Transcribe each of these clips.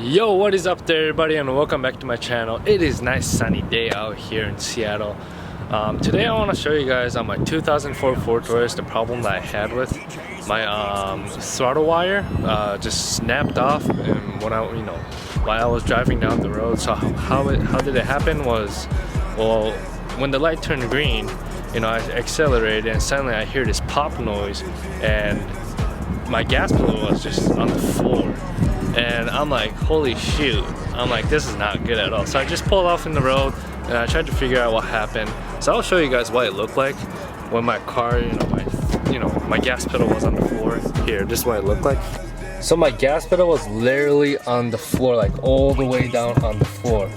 Yo, what is up there, everybody, and welcome back to my channel. It is a nice sunny day out here in Seattle. Today I want to show you guys on my 2004 Ford Taurus the problem that I had with my throttle wire just snapped off, and when while I was driving down the road. So how did it happen was, well, when the light turned green, I accelerated and suddenly I hear this pop noise and my gas pedal was just on the floor. And I'm like, holy shoot. I'm like, this is not good at all. So I just pulled off in the road and I tried to figure out what happened. So I'll show you guys what it looked like when my car, my gas pedal was on the floor. Here, this is what it looked like. So my gas pedal was literally on the floor, like all the way down on the floor.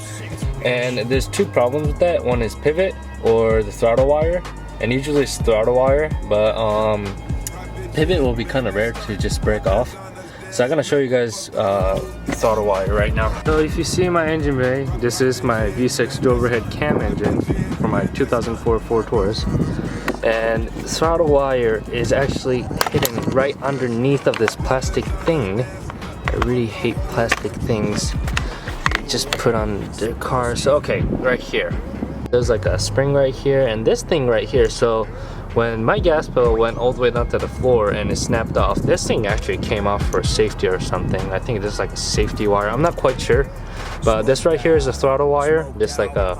And there's two problems with that. One is pivot or the throttle wire. And usually it's throttle wire, but pivot will be kind of rare to just break off. So I'm gonna show you guys throttle wire right now. So if you see my engine bay, this is my V6 dual overhead cam engine for my 2004 Ford Taurus. And the throttle wire is actually hidden right underneath of this plastic thing. I really hate plastic things just put on the car. So okay, right here. There's like a spring right here and this thing right here. So when my gas pedal went all the way down to the floor and it snapped off, this thing actually came off for safety or something. I think this is like a safety wire. I'm not quite sure. But this right here is a throttle wire. This like a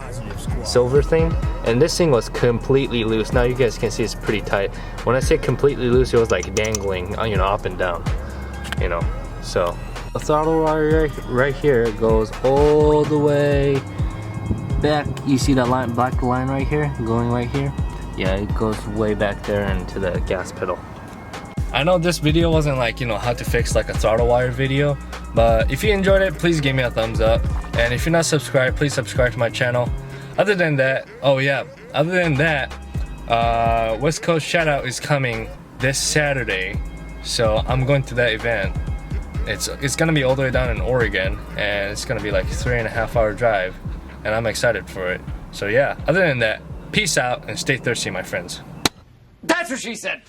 silver thing. And this thing was completely loose. Now you guys can see it's pretty tight. When I say completely loose, it was like dangling, up and down. So the throttle wire right here goes all the way back. You see that line, black line right here, going right here? Yeah, it goes way back there into the gas pedal. I know this video wasn't like, how to fix like a throttle wire video, but if you enjoyed it, please give me a thumbs up. And if you're not subscribed, please subscribe to my channel. Other than that, West Coast Shoutout is coming this Saturday. So I'm going to that event. It's gonna be all the way down in Oregon, and it's gonna be like a 3.5 hour drive, and I'm excited for it. So yeah, other than that, peace out and stay thirsty, my friends. That's what she said.